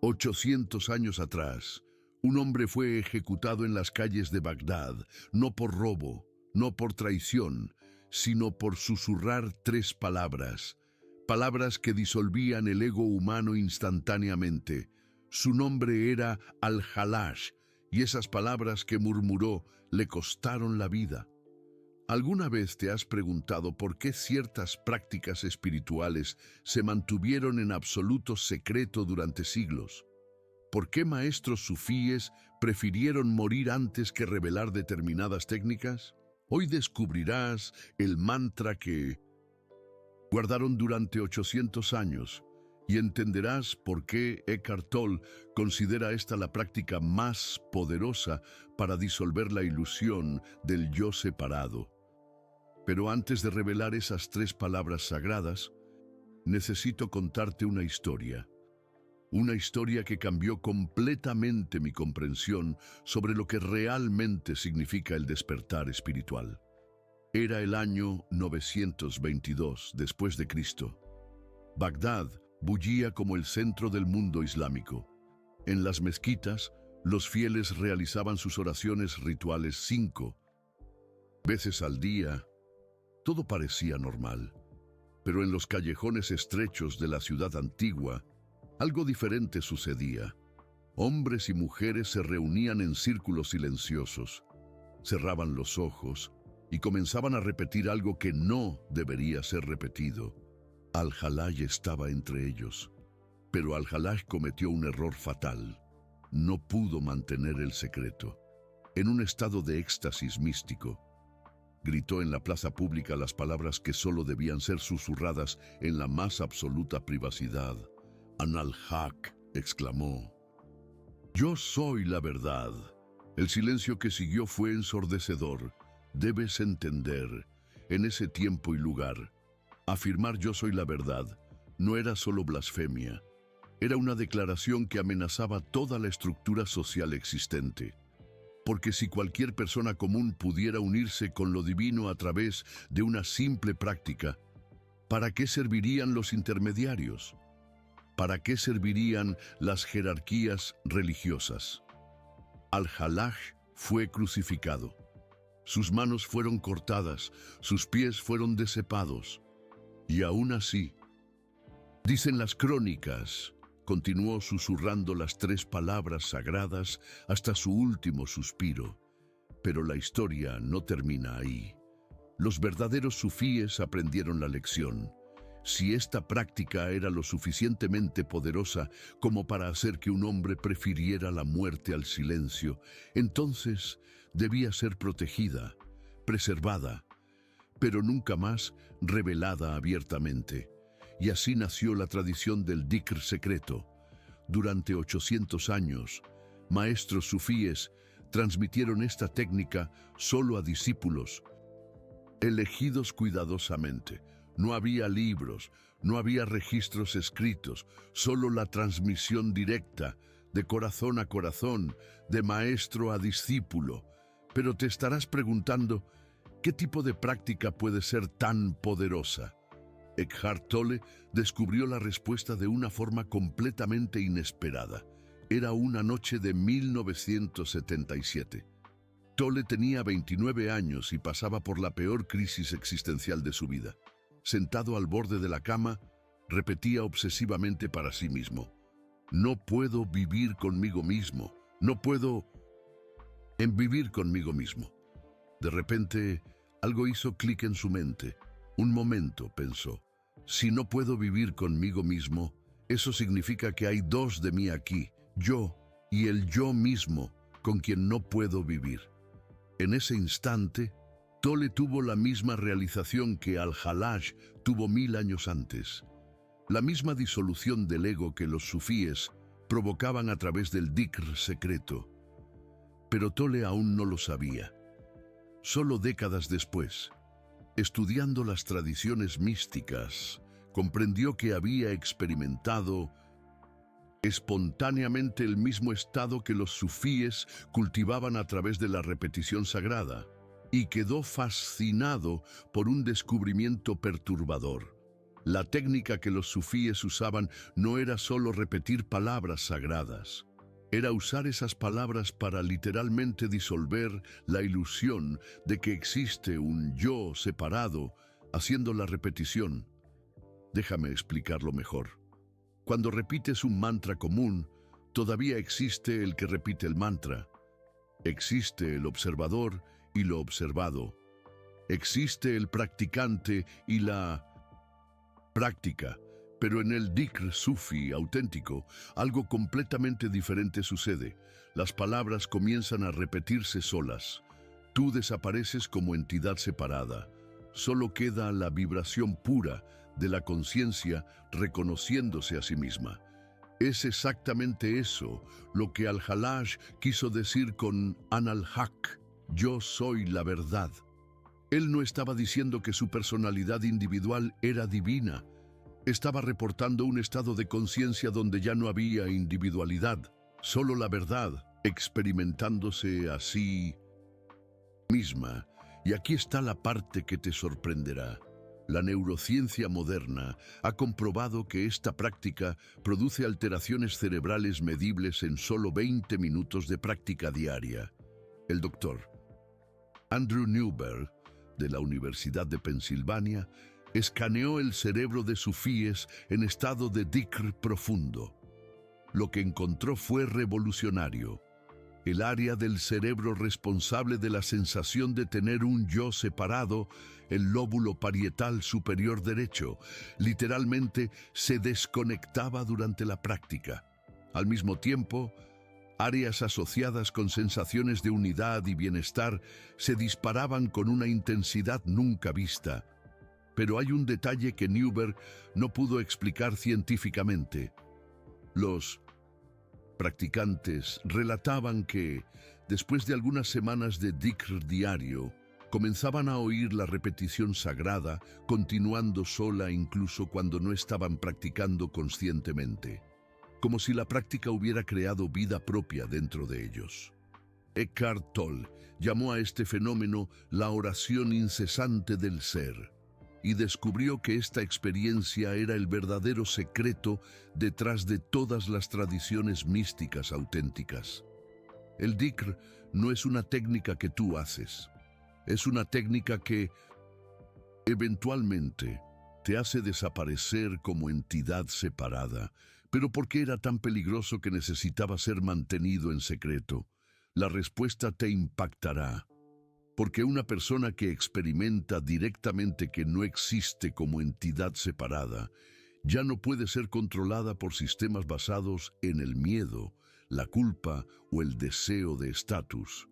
800 años atrás, un hombre fue ejecutado en las calles de Bagdad, no por robo, no por traición, sino por susurrar 3 palabras, palabras que disolvían el ego humano instantáneamente. Su nombre era Al-Hallaj, y esas palabras que murmuró le costaron la vida. ¿Alguna vez te has preguntado por qué ciertas prácticas espirituales se mantuvieron en absoluto secreto durante siglos? ¿Por qué maestros sufíes prefirieron morir antes que revelar determinadas técnicas? Hoy descubrirás el mantra que guardaron durante 800 años y entenderás por qué Eckhart Tolle considera esta la práctica más poderosa para disolver la ilusión del yo separado. Pero antes de revelar esas 3 palabras sagradas, necesito contarte una historia que cambió completamente mi comprensión sobre lo que realmente significa el despertar espiritual. Era el año 922 después de Cristo. Bagdad bullía como el centro del mundo islámico. En las mezquitas, los fieles realizaban sus oraciones rituales 5 veces al día. Todo parecía normal, pero en los callejones estrechos de la ciudad antigua, algo diferente sucedía. Hombres y mujeres se reunían en círculos silenciosos, cerraban los ojos y comenzaban a repetir algo que no debería ser repetido. Al-Hallaj estaba entre ellos, pero Al-Hallaj cometió un error fatal. No pudo mantener el secreto. En un estado de éxtasis místico, gritó en la plaza pública las palabras que solo debían ser susurradas en la más absoluta privacidad. An-al-Haq, exclamó. Yo soy la verdad. El silencio que siguió fue ensordecedor. Debes entender, en ese tiempo y lugar, afirmar yo soy la verdad no era solo blasfemia. Era una declaración que amenazaba toda la estructura social existente. Porque si cualquier persona común pudiera unirse con lo divino a través de una simple práctica, ¿para qué servirían los intermediarios? ¿Para qué servirían las jerarquías religiosas? Al-Hallaj fue crucificado. Sus manos fueron cortadas, sus pies fueron decepados. Y aún así, dicen las crónicas, continuó susurrando las 3 palabras sagradas hasta su último suspiro. Pero la historia no termina ahí. Los verdaderos sufíes aprendieron la lección. Si esta práctica era lo suficientemente poderosa como para hacer que un hombre prefiriera la muerte al silencio, entonces debía ser protegida, preservada, pero nunca más revelada abiertamente. Y así nació la tradición del dhikr secreto. Durante 800 años, maestros sufíes transmitieron esta técnica solo a discípulos, elegidos cuidadosamente. No había libros, no había registros escritos, solo la transmisión directa, de corazón a corazón, de maestro a discípulo. Pero te estarás preguntando, ¿qué tipo de práctica puede ser tan poderosa? Eckhart Tolle descubrió la respuesta de una forma completamente inesperada. Era una noche de 1977. Tolle tenía 29 años y pasaba por la peor crisis existencial de su vida. Sentado al borde de la cama, repetía obsesivamente para sí mismo: no puedo vivir conmigo mismo, no puedo vivir conmigo mismo. De repente, algo hizo clic en su mente. Un momento, pensó. Si no puedo vivir conmigo mismo, eso significa que hay 2 de mí aquí, yo y el yo mismo, con quien no puedo vivir. En ese instante, Tolle tuvo la misma realización que Al-Hallaj tuvo 1000 años antes. La misma disolución del ego que los sufíes provocaban a través del dhikr secreto. Pero Tolle aún no lo sabía. Solo décadas después, estudiando las tradiciones místicas, comprendió que había experimentado espontáneamente el mismo estado que los sufíes cultivaban a través de la repetición sagrada, y quedó fascinado por un descubrimiento perturbador. La técnica que los sufíes usaban no era solo repetir palabras sagradas, era usar esas palabras para literalmente disolver la ilusión de que existe un yo separado haciendo la repetición. Déjame explicarlo mejor. Cuando repites un mantra común, todavía existe el que repite el mantra. Existe el observador y lo observado. Existe el practicante y la práctica. Pero en el dhikr sufi auténtico, algo completamente diferente sucede. Las palabras comienzan a repetirse solas. Tú desapareces como entidad separada. Solo queda la vibración pura de la conciencia reconociéndose a sí misma. Es exactamente eso lo que Al-Hallaj quiso decir con Ana al-Haq, yo soy la verdad. Él no estaba diciendo que su personalidad individual era divina. Estaba reportando un estado de conciencia donde ya no había individualidad, solo la verdad, experimentándose a sí misma. Y aquí está la parte que te sorprenderá. La neurociencia moderna ha comprobado que esta práctica produce alteraciones cerebrales medibles en solo 20 minutos de práctica diaria. El doctor Andrew Newberg, de la Universidad de Pensilvania, escaneó el cerebro de sufíes en estado de dhikr profundo. Lo que encontró fue revolucionario. El área del cerebro responsable de la sensación de tener un yo separado, el lóbulo parietal superior derecho, literalmente se desconectaba durante la práctica. Al mismo tiempo, áreas asociadas con sensaciones de unidad y bienestar se disparaban con una intensidad nunca vista. Pero hay un detalle que Newberg no pudo explicar científicamente. Los practicantes relataban que, después de algunas semanas de dhikr diario, comenzaban a oír la repetición sagrada, continuando sola incluso cuando no estaban practicando conscientemente, como si la práctica hubiera creado vida propia dentro de ellos. Eckhart Tolle llamó a este fenómeno la oración incesante del ser, y descubrió que esta experiencia era el verdadero secreto detrás de todas las tradiciones místicas auténticas. El dhikr no es una técnica que tú haces, es una técnica que, eventualmente, te hace desaparecer como entidad separada. ¿Pero por qué era tan peligroso que necesitaba ser mantenido en secreto? La respuesta te impactará. Porque una persona que experimenta directamente que no existe como entidad separada, ya no puede ser controlada por sistemas basados en el miedo, la culpa o el deseo de estatus.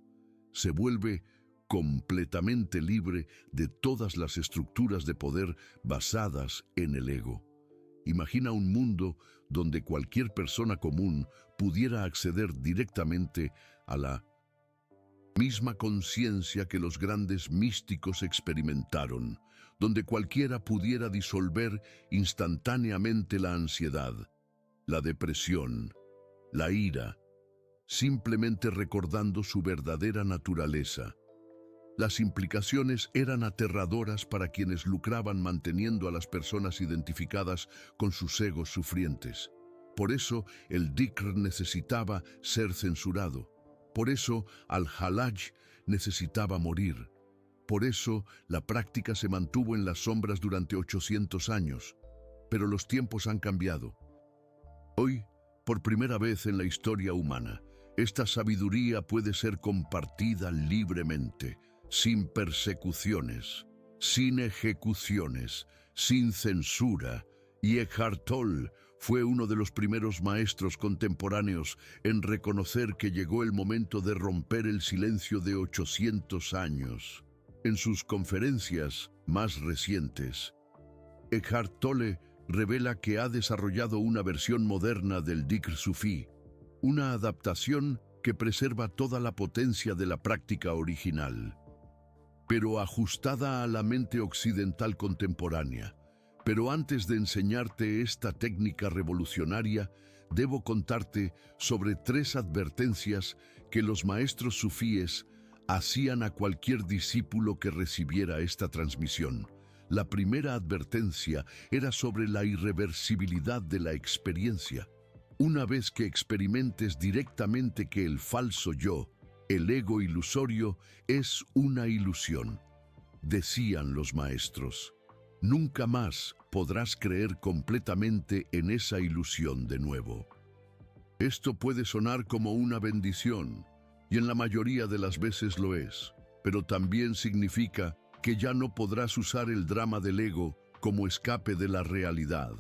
Se vuelve completamente libre de todas las estructuras de poder basadas en el ego. Imagina un mundo donde cualquier persona común pudiera acceder directamente a la misma conciencia que los grandes místicos experimentaron, donde cualquiera pudiera disolver instantáneamente la ansiedad, la depresión, la ira, simplemente recordando su verdadera naturaleza. Las implicaciones eran aterradoras para quienes lucraban manteniendo a las personas identificadas con sus egos sufrientes. Por eso el dhikr necesitaba ser censurado. Por eso Al-Hallaj necesitaba morir. Por eso la práctica se mantuvo en las sombras durante 800 años. Pero los tiempos han cambiado. Hoy, por primera vez en la historia humana, esta sabiduría puede ser compartida libremente, sin persecuciones, sin ejecuciones, sin censura. Y Eckhart Tolle fue uno de los primeros maestros contemporáneos en reconocer que llegó el momento de romper el silencio de 800 años. En sus conferencias más recientes, Eckhart Tolle revela que ha desarrollado una versión moderna del dhikr sufí, una adaptación que preserva toda la potencia de la práctica original, pero ajustada a la mente occidental contemporánea. Pero antes de enseñarte esta técnica revolucionaria, debo contarte sobre 3 advertencias que los maestros sufíes hacían a cualquier discípulo que recibiera esta transmisión. La primera advertencia era sobre la irreversibilidad de la experiencia. Una vez que experimentes directamente que el falso yo, el ego ilusorio, es una ilusión, decían los maestros, nunca más podrás creer completamente en esa ilusión de nuevo. Esto puede sonar como una bendición, y en la mayoría de las veces lo es, pero también significa que ya no podrás usar el drama del ego como escape de la realidad.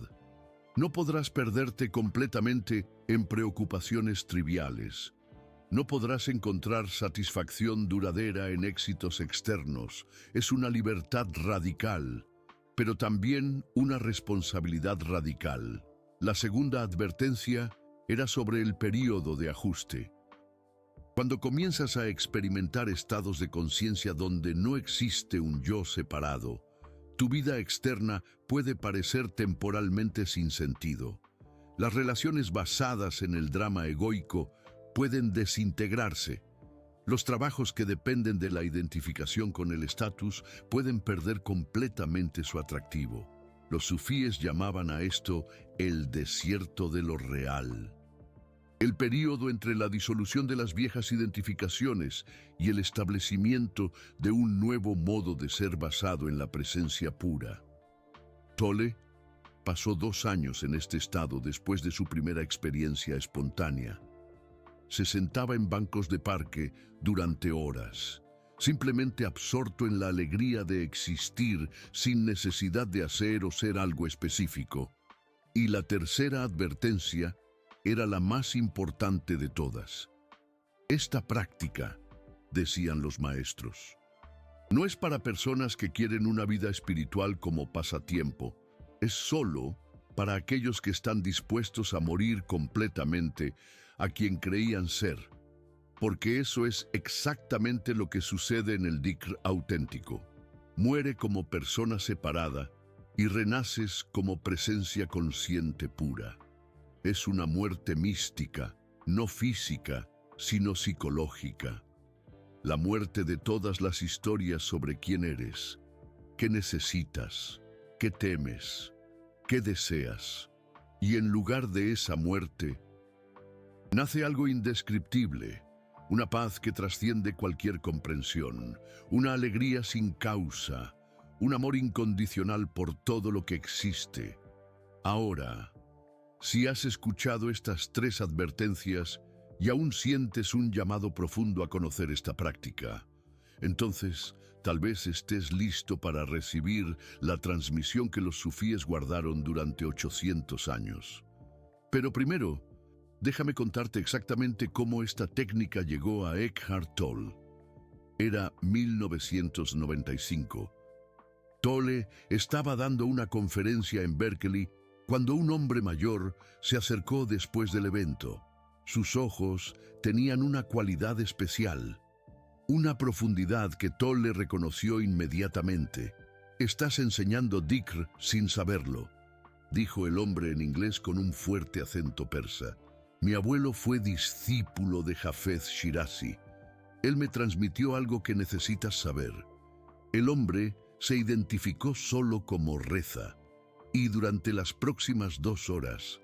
No podrás perderte completamente en preocupaciones triviales. No podrás encontrar satisfacción duradera en éxitos externos. Es una libertad radical, pero también una responsabilidad radical. La segunda advertencia era sobre el período de ajuste. Cuando comienzas a experimentar estados de conciencia donde no existe un yo separado, tu vida externa puede parecer temporalmente sin sentido. Las relaciones basadas en el drama egoico pueden desintegrarse. Los trabajos que dependen de la identificación con el estatus pueden perder completamente su atractivo. Los sufíes llamaban a esto el desierto de lo real. El período entre la disolución de las viejas identificaciones y el establecimiento de un nuevo modo de ser basado en la presencia pura. Tolle pasó 2 años en este estado después de su primera experiencia espontánea. Se sentaba en bancos de parque durante horas, simplemente absorto en la alegría de existir sin necesidad de hacer o ser algo específico. Y la tercera advertencia era la más importante de todas. Esta práctica, decían los maestros, no es para personas que quieren una vida espiritual como pasatiempo, es solo para aquellos que están dispuestos a morir completamente a quien creían ser, porque eso es exactamente lo que sucede en el dhikr auténtico. Muere como persona separada y renaces como presencia consciente pura. Es una muerte mística, no física, sino psicológica. La muerte de todas las historias sobre quién eres, qué necesitas, qué temes, qué deseas. Y en lugar de esa muerte, nace algo indescriptible, una paz que trasciende cualquier comprensión, una alegría sin causa, un amor incondicional por todo lo que existe. Ahora, si has escuchado estas 3 advertencias y aún sientes un llamado profundo a conocer esta práctica, entonces tal vez estés listo para recibir la transmisión que los sufíes guardaron durante 800 años. Pero primero, déjame contarte exactamente cómo esta técnica llegó a Eckhart Tolle. Era 1995. Tolle estaba dando una conferencia en Berkeley cuando un hombre mayor se acercó después del evento. Sus ojos tenían una cualidad especial, una profundidad que Tolle reconoció inmediatamente. «Estás enseñando dhikr sin saberlo», dijo el hombre en inglés con un fuerte acento persa. «Mi abuelo fue discípulo de Hafez Shirazi. Él me transmitió algo que necesitas saber». El hombre se identificó solo como Reza, y durante las próximas 2 horas,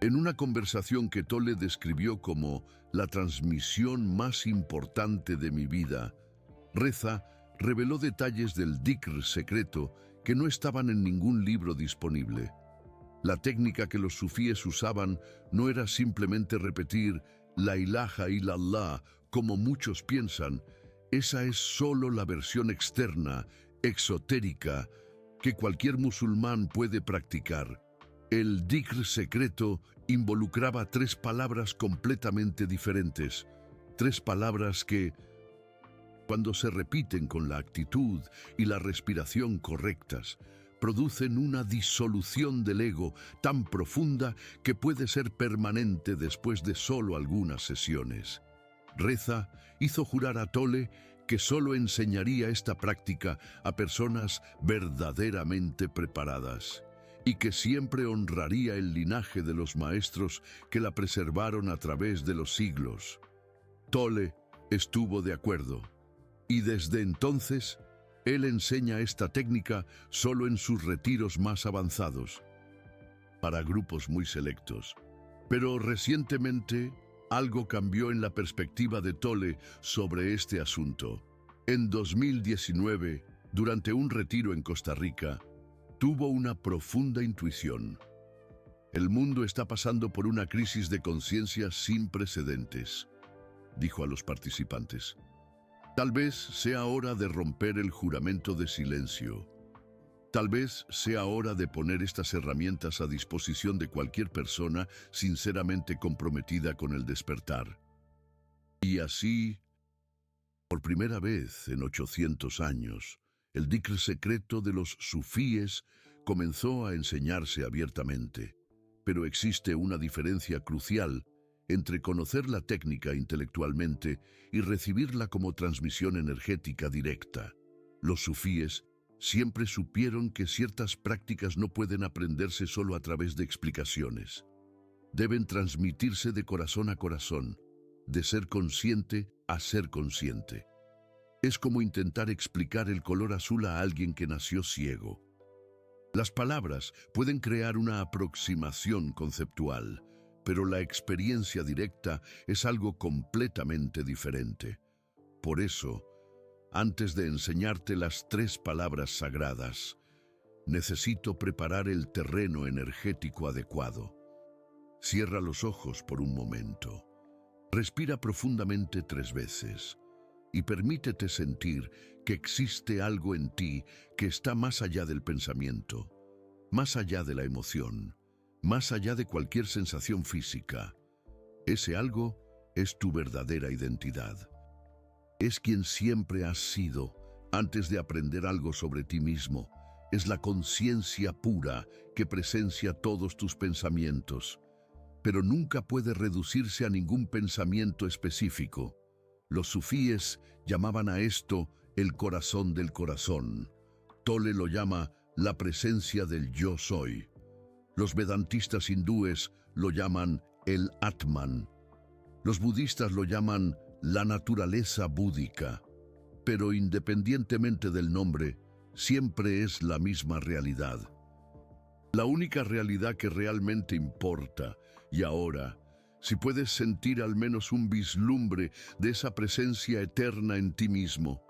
en una conversación que Tolle describió como la transmisión más importante de mi vida, Reza reveló detalles del dhikr secreto que no estaban en ningún libro disponible. La técnica que los sufíes usaban no era simplemente repetir la ilaha illallah como muchos piensan. Esa es solo la versión externa, exotérica, que cualquier musulmán puede practicar. El dhikr secreto involucraba 3 palabras completamente diferentes, 3 palabras que, cuando se repiten con la actitud y la respiración correctas, producen una disolución del ego tan profunda que puede ser permanente después de solo algunas sesiones. Reza hizo jurar a Tolle que solo enseñaría esta práctica a personas verdaderamente preparadas y que siempre honraría el linaje de los maestros que la preservaron a través de los siglos. Tolle estuvo de acuerdo, y desde entonces Él enseña esta técnica solo en sus retiros más avanzados, para grupos muy selectos. Pero recientemente, algo cambió en la perspectiva de Tolle sobre este asunto. En 2019, durante un retiro en Costa Rica, tuvo una profunda intuición. El mundo está pasando por una crisis de conciencia sin precedentes, dijo a los participantes. Tal vez sea hora de romper el juramento de silencio. Tal vez sea hora de poner estas herramientas a disposición de cualquier persona sinceramente comprometida con el despertar. Y así, por primera vez en 800 años, el dhikr secreto de los sufíes comenzó a enseñarse abiertamente. Pero existe una diferencia crucial entre conocer la técnica intelectualmente y recibirla como transmisión energética directa. Los sufíes siempre supieron que ciertas prácticas no pueden aprenderse solo a través de explicaciones. Deben transmitirse de corazón a corazón, de ser consciente a ser consciente. Es como intentar explicar el color azul a alguien que nació ciego. Las palabras pueden crear una aproximación conceptual, pero la experiencia directa es algo completamente diferente. Por eso, antes de enseñarte las 3 palabras sagradas, necesito preparar el terreno energético adecuado. Cierra los ojos por un momento. Respira profundamente 3 veces y permítete sentir que existe algo en ti que está más allá del pensamiento, más allá de la emoción, más allá de cualquier sensación física. Ese algo es tu verdadera identidad. Es quien siempre has sido antes de aprender algo sobre ti mismo. Es la conciencia pura que presencia todos tus pensamientos, pero nunca puede reducirse a ningún pensamiento específico. Los sufíes llamaban a esto el corazón del corazón. Tolle lo llama la presencia del yo soy. Los vedantistas hindúes lo llaman el Atman. Los budistas lo llaman la naturaleza búdica. Pero independientemente del nombre, siempre es la misma realidad. La única realidad que realmente importa. Y ahora, si puedes sentir al menos un vislumbre de esa presencia eterna en ti mismo,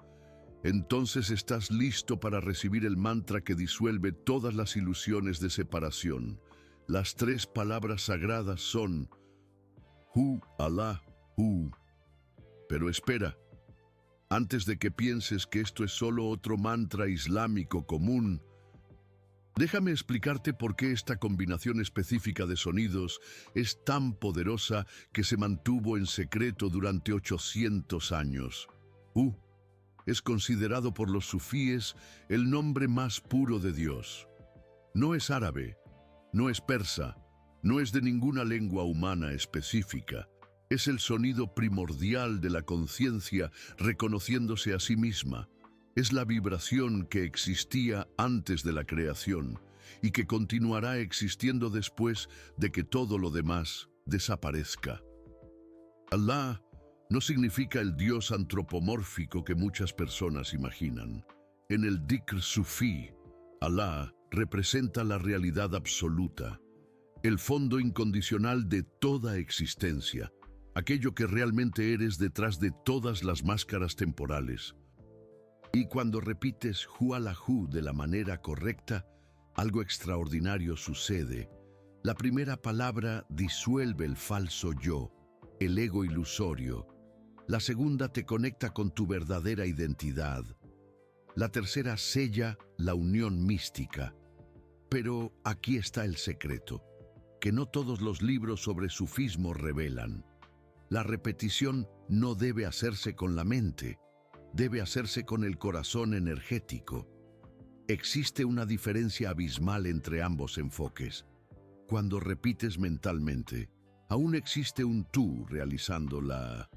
entonces estás listo para recibir el mantra que disuelve todas las ilusiones de separación. Las 3 palabras sagradas son Hu, Allah, Hu. Pero espera, antes de que pienses que esto es solo otro mantra islámico común, déjame explicarte por qué esta combinación específica de sonidos es tan poderosa que se mantuvo en secreto durante 800 años. Hu es considerado por los sufíes el nombre más puro de Dios. No es árabe, no es persa, no es de ninguna lengua humana específica. Es el sonido primordial de la conciencia reconociéndose a sí misma. Es la vibración que existía antes de la creación y que continuará existiendo después de que todo lo demás desaparezca. Allah no significa el Dios antropomórfico que muchas personas imaginan. En el dhikr sufí, Allah representa la realidad absoluta, el fondo incondicional de toda existencia, aquello que realmente eres detrás de todas las máscaras temporales. Y cuando repites Hu Allah Hu de la manera correcta, algo extraordinario sucede. La primera palabra disuelve el falso yo, el ego ilusorio. La segunda te conecta con tu verdadera identidad. La tercera sella la unión mística. Pero aquí está el secreto, que no todos los libros sobre sufismo revelan. La repetición no debe hacerse con la mente, debe hacerse con el corazón energético. Existe una diferencia abismal entre ambos enfoques. Cuando repites mentalmente, aún existe un tú realizando la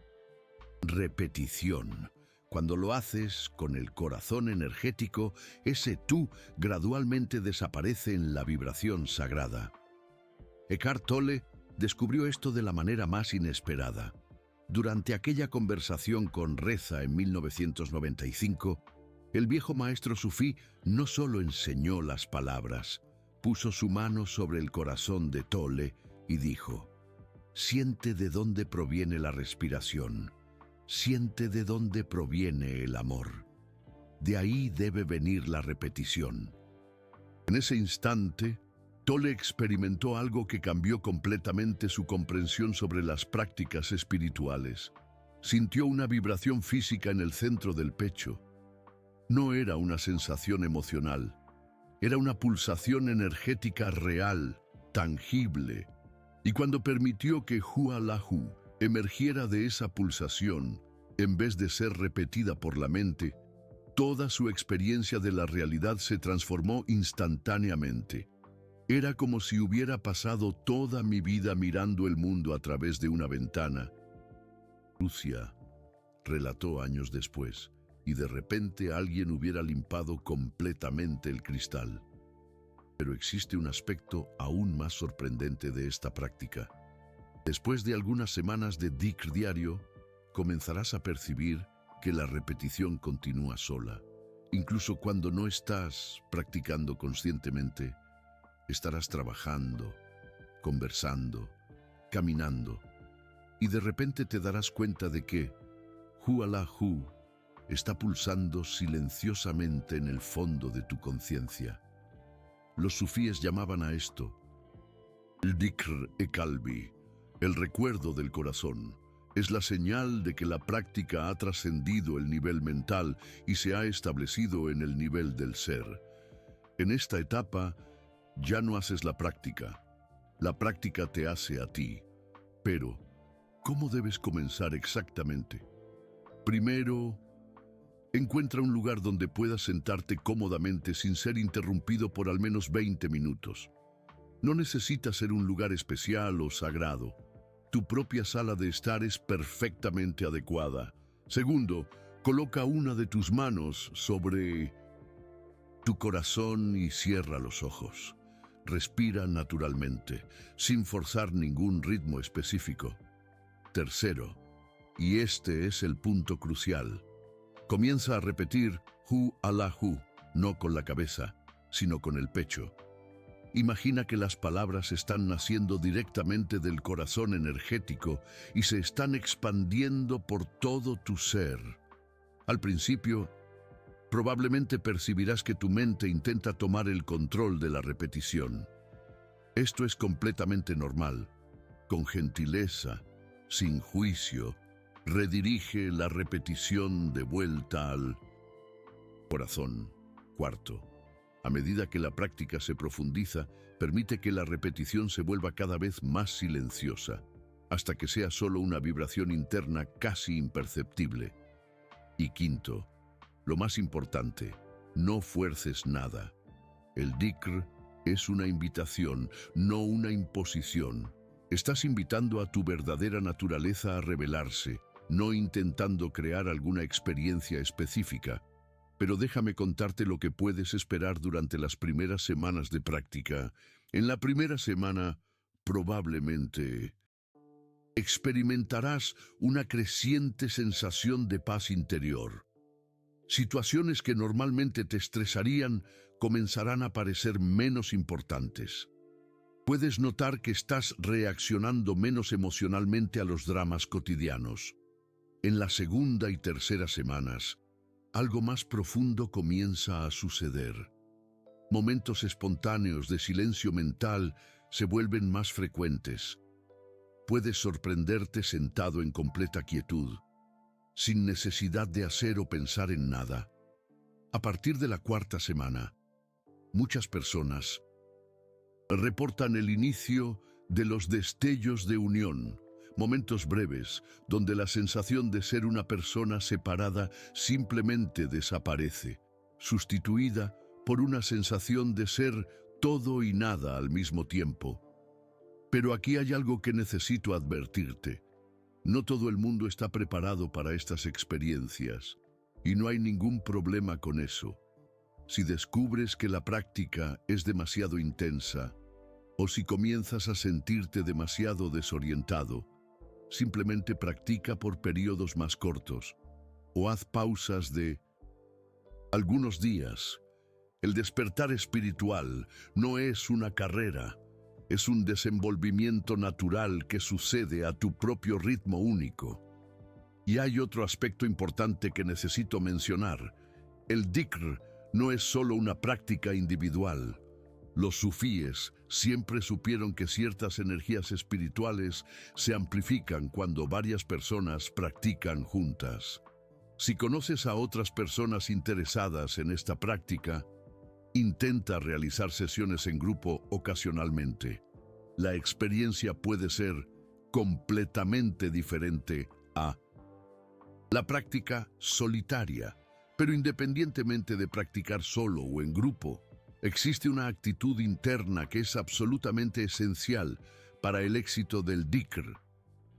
repetición. Cuando lo haces con el corazón energético, ese tú gradualmente desaparece en la vibración sagrada. Eckhart Tolle descubrió esto de la manera más inesperada. Durante aquella conversación con Reza en 1995, El viejo maestro sufí no solo enseñó las palabras, puso su mano sobre el corazón de Tole y dijo: siente de dónde proviene la respiración, siente de dónde proviene el amor. De ahí debe venir la repetición. En ese instante, Tole experimentó algo que cambió completamente su comprensión sobre las prácticas espirituales. Sintió una vibración física en el centro del pecho. No era una sensación emocional, era una pulsación energética real, tangible. Y cuando permitió que Hua Lahu emergiera de esa pulsación, en vez de ser repetida por la mente, toda su experiencia de la realidad se transformó instantáneamente. Era como si hubiera pasado toda mi vida mirando el mundo a través de una ventana. Rusia, relató años después, y de repente alguien hubiera limpado completamente el cristal. Pero existe un aspecto aún más sorprendente de esta práctica. Después de algunas semanas de dhikr diario, comenzarás a percibir que la repetición continúa sola. Incluso cuando no estás practicando conscientemente, estarás trabajando, conversando, caminando, y de repente te darás cuenta de que Hua Lahu está pulsando silenciosamente en el fondo de tu conciencia. Los sufíes llamaban a esto el dhikr-e-qalbi, el recuerdo del corazón. Es la señal de que la práctica ha trascendido el nivel mental y se ha establecido en el nivel del ser. En esta etapa, ya no haces la práctica te hace a ti. Pero, ¿cómo debes comenzar exactamente? Primero, encuentra un lugar donde puedas sentarte cómodamente sin ser interrumpido por al menos 20 minutos. No necesitas ser un lugar especial o sagrado. Tu propia sala de estar es perfectamente adecuada. Segundo, coloca una de tus manos sobre tu corazón y cierra los ojos. Respira naturalmente, sin forzar ningún ritmo específico. Tercero, y este es el punto crucial, comienza a repetir Hua Lahu, no con la cabeza, sino con el pecho. Imagina que las palabras están naciendo directamente del corazón energético y se están expandiendo por todo tu ser. Al principio, probablemente percibirás que tu mente intenta tomar el control de la repetición. Esto es completamente normal. Con gentileza, sin juicio, redirige la repetición de vuelta al corazón. Cuarto, a medida que la práctica se profundiza, permite que la repetición se vuelva cada vez más silenciosa, hasta que sea solo una vibración interna casi imperceptible. Y quinto, lo más importante, no fuerces nada. El dhikr es una invitación, no una imposición. Estás invitando a tu verdadera naturaleza a revelarse, no intentando crear alguna experiencia específica. Pero déjame contarte lo que puedes esperar durante las primeras semanas de práctica. En la primera semana, probablemente, experimentarás una creciente sensación de paz interior. Situaciones que normalmente te estresarían comenzarán a parecer menos importantes. Puedes notar que estás reaccionando menos emocionalmente a los dramas cotidianos. En la segunda y tercera semanas, algo más profundo comienza a suceder. Momentos espontáneos de silencio mental se vuelven más frecuentes. Puedes sorprenderte sentado en completa quietud, sin necesidad de hacer o pensar en nada. A partir de la cuarta semana, muchas personas reportan el inicio de los destellos de unión, momentos breves donde la sensación de ser una persona separada simplemente desaparece, sustituida por una sensación de ser todo y nada al mismo tiempo. Pero aquí hay algo que necesito advertirte. No todo el mundo está preparado para estas experiencias, y no hay ningún problema con eso. Si descubres que la práctica es demasiado intensa, o si comienzas a sentirte demasiado desorientado, simplemente practica por periodos más cortos, o haz pausas de algunos días. El despertar espiritual no es una carrera, es un desenvolvimiento natural que sucede a tu propio ritmo único. Y hay otro aspecto importante que necesito mencionar. El dhikr no es solo una práctica individual. Los sufíes siempre supieron que ciertas energías espirituales se amplifican cuando varias personas practican juntas. Si conoces a otras personas interesadas en esta práctica, intenta realizar sesiones en grupo ocasionalmente. La experiencia puede ser completamente diferente a la práctica solitaria, pero independientemente de practicar solo o en grupo, existe una actitud interna que es absolutamente esencial para el éxito del dhikr.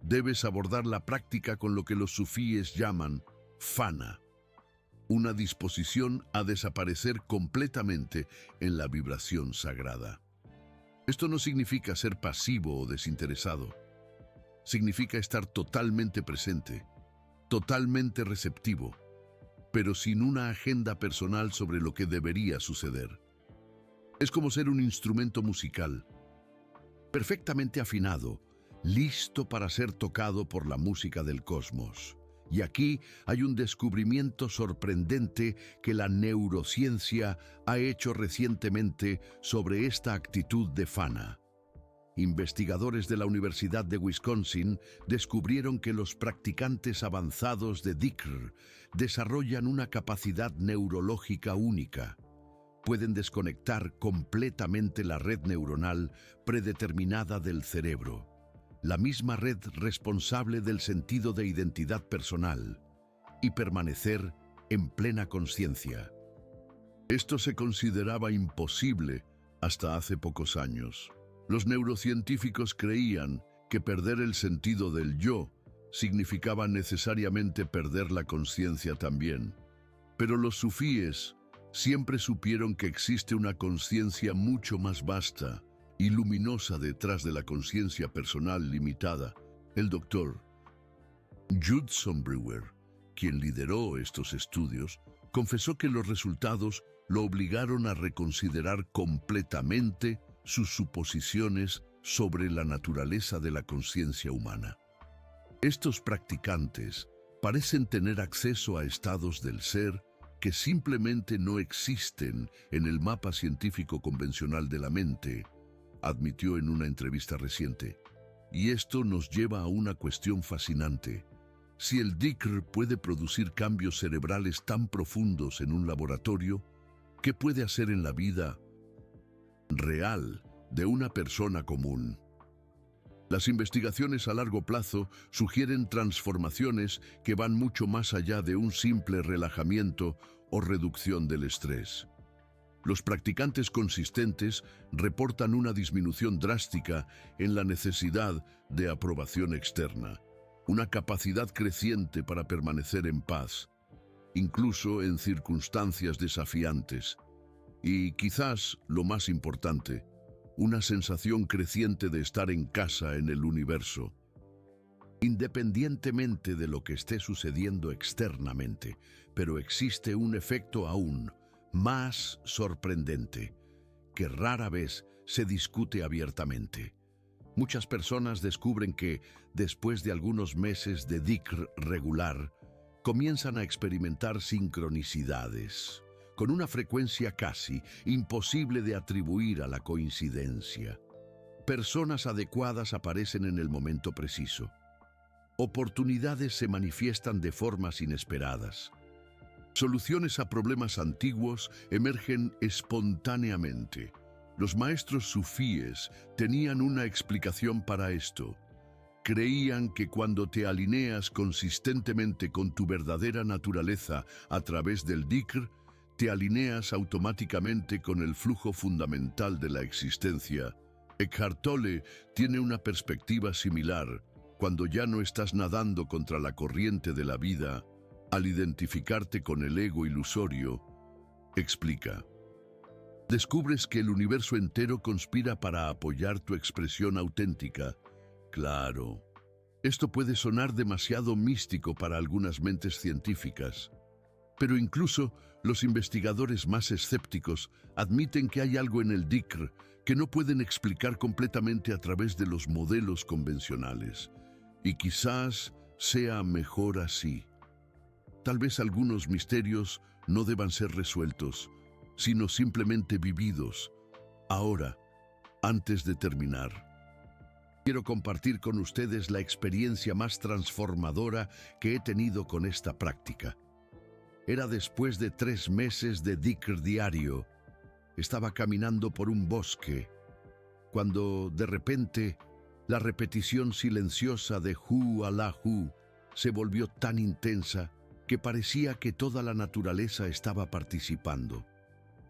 Debes abordar la práctica con lo que los sufíes llaman fana, una disposición a desaparecer completamente en la vibración sagrada. Esto no significa ser pasivo o desinteresado. Significa estar totalmente presente, totalmente receptivo, pero sin una agenda personal sobre lo que debería suceder. Es como ser un instrumento musical, perfectamente afinado, listo para ser tocado por la música del cosmos. Y aquí hay un descubrimiento sorprendente que la neurociencia ha hecho recientemente sobre esta actitud de fana. Investigadores de la Universidad de Wisconsin descubrieron que los practicantes avanzados de dhikr desarrollan una capacidad neurológica única. Pueden desconectar completamente la red neuronal predeterminada del cerebro, la misma red responsable del sentido de identidad personal, y permanecer en plena conciencia. Esto se consideraba imposible hasta hace pocos años. Los neurocientíficos creían que perder el sentido del yo significaba necesariamente perder la conciencia también. Pero los sufíes siempre supieron que existe una conciencia mucho más vasta y luminosa detrás de la conciencia personal limitada. El doctor Judson Brewer, quien lideró estos estudios, confesó que los resultados lo obligaron a reconsiderar completamente sus suposiciones sobre la naturaleza de la conciencia humana. Estos practicantes parecen tener acceso a estados del ser que simplemente no existen en el mapa científico convencional de la mente, admitió en una entrevista reciente. Y esto nos lleva a una cuestión fascinante. Si el dhikr puede producir cambios cerebrales tan profundos en un laboratorio, ¿qué puede hacer en la vida real de una persona común? Las investigaciones a largo plazo sugieren transformaciones que van mucho más allá de un simple relajamiento o reducción del estrés. Los practicantes consistentes reportan una disminución drástica en la necesidad de aprobación externa, una capacidad creciente para permanecer en paz, incluso en circunstancias desafiantes, y quizás lo más importante, una sensación creciente de estar en casa en el universo. Independientemente de lo que esté sucediendo externamente, pero existe un efecto aún más sorprendente, que rara vez se discute abiertamente. Muchas personas descubren que, después de algunos meses de dhikr regular, comienzan a experimentar sincronicidades, con una frecuencia casi imposible de atribuir a la coincidencia. Personas adecuadas aparecen en el momento preciso. Oportunidades se manifiestan de formas inesperadas. Soluciones a problemas antiguos emergen espontáneamente. Los maestros sufíes tenían una explicación para esto. Creían que cuando te alineas consistentemente con tu verdadera naturaleza a través del dhikr, te alineas automáticamente con el flujo fundamental de la existencia. Eckhart Tolle tiene una perspectiva similar. Cuando ya no estás nadando contra la corriente de la vida, al identificarte con el ego ilusorio, explica. Descubres que el universo entero conspira para apoyar tu expresión auténtica. Claro, esto puede sonar demasiado místico para algunas mentes científicas, pero incluso Los investigadores más escépticos admiten que hay algo en el dhikr que no pueden explicar completamente a través de los modelos convencionales. Y quizás sea mejor así. Tal vez algunos misterios no deban ser resueltos, sino simplemente vividos. Ahora, antes de terminar, quiero compartir con ustedes la experiencia más transformadora que he tenido con esta práctica. Era después de 3 meses de dhikr diario. Estaba caminando por un bosque, cuando de repente la repetición silenciosa de Hu Allahu se volvió tan intensa que parecía que toda la naturaleza estaba participando.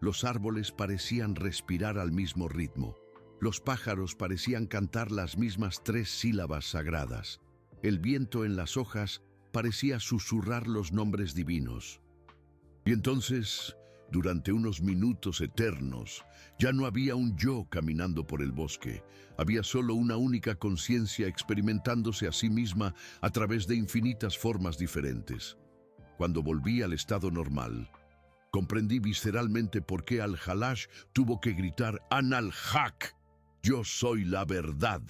Los árboles parecían respirar al mismo ritmo. Los pájaros parecían cantar las mismas 3 sílabas sagradas. El viento en las hojas parecía susurrar los nombres divinos. Y entonces, durante unos minutos eternos, ya no había un yo caminando por el bosque. Había solo una única conciencia experimentándose a sí misma a través de infinitas formas diferentes. Cuando volví al estado normal, comprendí visceralmente por qué Al-Halash tuvo que gritar «Ana al-Haq», «Yo soy la verdad».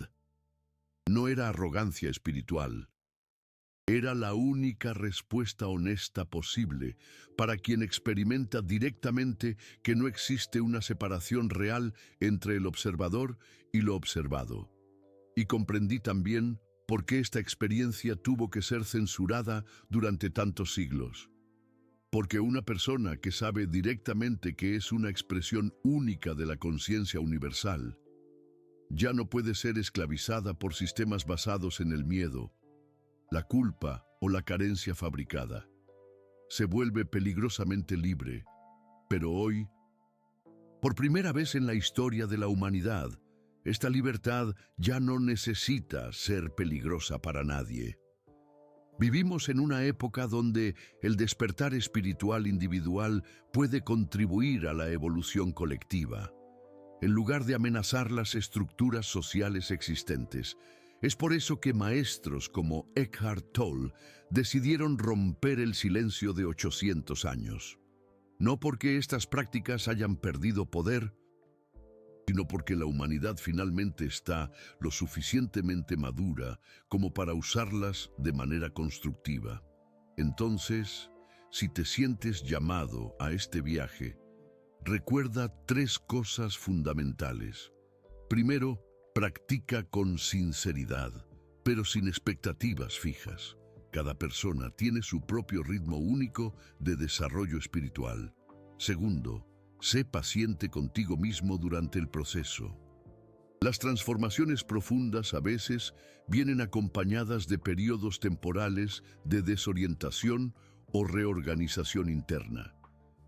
No era arrogancia espiritual. Era la única respuesta honesta posible para quien experimenta directamente que no existe una separación real entre el observador y lo observado. Y comprendí también por qué esta experiencia tuvo que ser censurada durante tantos siglos. Porque una persona que sabe directamente que es una expresión única de la conciencia universal, ya no puede ser esclavizada por sistemas basados en el miedo, la culpa o la carencia fabricada. Se vuelve peligrosamente libre, pero hoy, por primera vez en la historia de la humanidad, esta libertad ya no necesita ser peligrosa para nadie. Vivimos en una época donde el despertar espiritual individual puede contribuir a la evolución colectiva, en lugar de amenazar las estructuras sociales existentes. Es por eso que maestros como Eckhart Tolle decidieron romper el silencio de 800 años. No porque estas prácticas hayan perdido poder, sino porque la humanidad finalmente está lo suficientemente madura como para usarlas de manera constructiva. Entonces, si te sientes llamado a este viaje, recuerda 3 cosas fundamentales. Primero, practica con sinceridad, pero sin expectativas fijas. Cada persona tiene su propio ritmo único de desarrollo espiritual. Segundo, sé paciente contigo mismo durante el proceso. Las transformaciones profundas a veces vienen acompañadas de periodos temporales de desorientación o reorganización interna.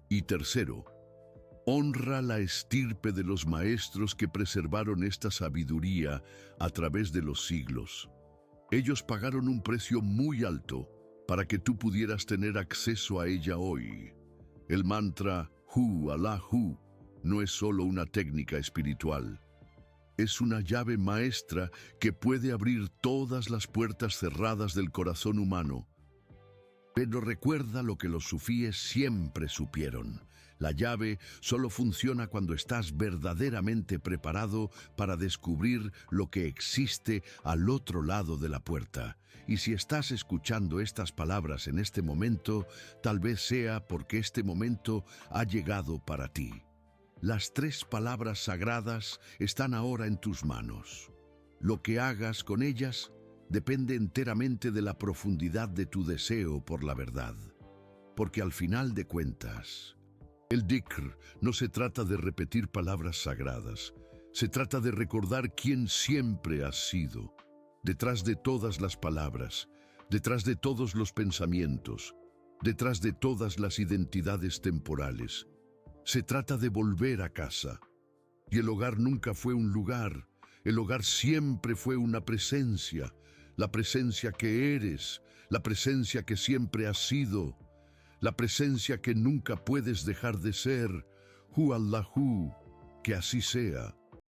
Y tercero, honra la estirpe de los maestros que preservaron esta sabiduría a través de los siglos. Ellos pagaron un precio muy alto para que tú pudieras tener acceso a ella hoy. El mantra Hu Allahu no es solo una técnica espiritual. Es una llave maestra que puede abrir todas las puertas cerradas del corazón humano. Pero recuerda lo que los sufíes siempre supieron. La llave solo funciona cuando estás verdaderamente preparado para descubrir lo que existe al otro lado de la puerta. Y si estás escuchando estas palabras en este momento, tal vez sea porque este momento ha llegado para ti. Las 3 palabras sagradas están ahora en tus manos. Lo que hagas con ellas depende enteramente de la profundidad de tu deseo por la verdad. Porque al final de cuentas, el dhikr no se trata de repetir palabras sagradas, se trata de recordar quién siempre has sido, detrás de todas las palabras, detrás de todos los pensamientos, detrás de todas las identidades temporales. Se trata de volver a casa. Y el hogar nunca fue un lugar, el hogar siempre fue una presencia, la presencia que eres, la presencia que siempre has sido, la presencia que nunca puedes dejar de ser. Hu Allahu, que así sea.